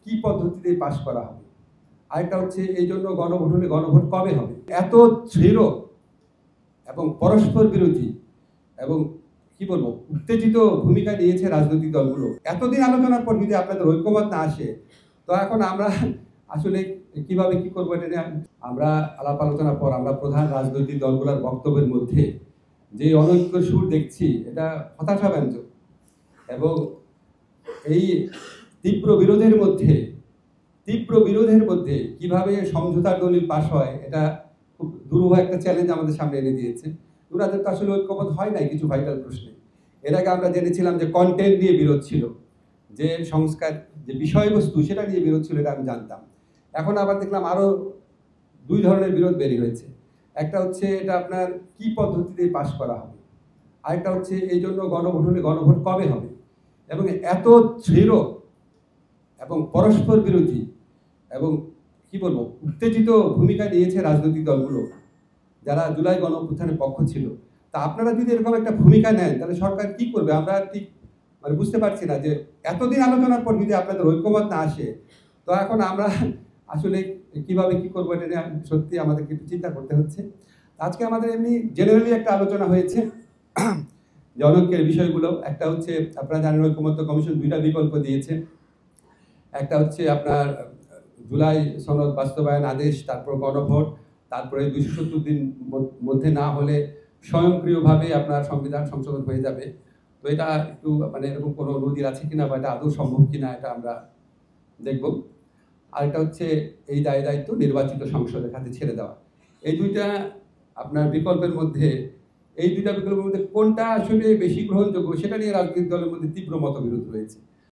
কি পদ্ধতিতে পাস করা হবে, আরেকটা হচ্ছে এই জন্য গণভোট কবে হবে। এত দৃঢ় এবং পরস্পর বিরোধী এবং কি বলবো উত্তেজিত ভূমিকা নিয়েছে রাজনৈতিক দলগুলো। এতদিন আলোচনার পর যদি আপনাদের ঐক্যমত না আসে, তো এখন আমরা আসলে কিভাবে কি করবো এটা নিয়ে আমরা আলাপ আলোচনার পর আমরা প্রধান রাজনৈতিক দলগুলোর বক্তব্যের মধ্যে যে অনৈক্য সুর দেখছি, এটা হতাশাব্যঞ্জক। এবং এই তীব্র বিরোধের মধ্যে কিভাবে সমঝোতার দলিল পাশ হয়, এটা খুব দুরূহ একটা চ্যালেঞ্জ আমাদের সামনে এনে দিয়েছে। ওনাদের তো আসলে ঐক্যমত হয় নাই কিছু ভাইটাল প্রশ্নে। এর আগে আমরা জেনেছিলাম যে কন্টেন্ট নিয়ে বিরোধ ছিল, যে সংস্কার যে বিষয়বস্তু সেটা নিয়ে বিরোধ ছিল, এটা আমি জানতাম। এখন আবার দেখলাম আরো দুই ধরনের বিরোধ বেরিয়ে হয়েছে। একটা হচ্ছে এটা আপনার কি পদ্ধতিতে পাস করা হবে, আরেকটা হচ্ছে এই জন্য গণভোট কবে হবে। এবং এত দৃঢ় এবং পরস্পর বিরোধী এবং কি বলবো উত্তেজিত ভূমিকা নিয়েছে রাজনৈতিক দলগুলো যারা জুলাই গণঅভ্যুত্থানের পক্ষ ছিল। তা আপনারা যদি এরকম একটা ভূমিকা নেন, তাহলে সরকার কি করবে আমরা ঠিক মানে বুঝতে পারছি না। যে এতদিন আলোচনার পর যদি আপনাদের ঐক্যমত না আসে, তো এখন আমরা আসলে কিভাবে কি করবো এটা নিয়ে সত্যি আমাদেরকে একটু চিন্তা করতে হচ্ছে। আজকে আমাদের এমনি জেনারেলি একটা আলোচনা হয়েছে যে অনৈক্যের বিষয়গুলো। একটা হচ্ছে আপনারা জানেন ঐকমত্য কমিশন দুইটা বিকল্প দিয়েছে। একটা হচ্ছে আপনার জুলাই সনদ বাস্তবায়ন আদেশ, তারপর গণভোট, তারপরে 270 দিন মধ্যে না হলে স্বয়ংক্রিয়ভাবে আপনার সংবিধান সংশোধন হয়ে যাবে। তো এটা একটু মানে এরকম কোনো নজির আছে কিনা বা এটা আদৌ সম্ভব কিনা এটা আমরা দেখব। আরেকটা হচ্ছে এই দায়িত্ব নির্বাচিত সংসদের হাতে ছেড়ে দেওয়া। এই দুইটা আপনার বিকল্পের মধ্যে কোনটা আসলে বেশি গ্রহণযোগ্য সেটা নিয়ে রাজনৈতিক দলের মধ্যে তীব্র মতবিরোধ রয়েছে।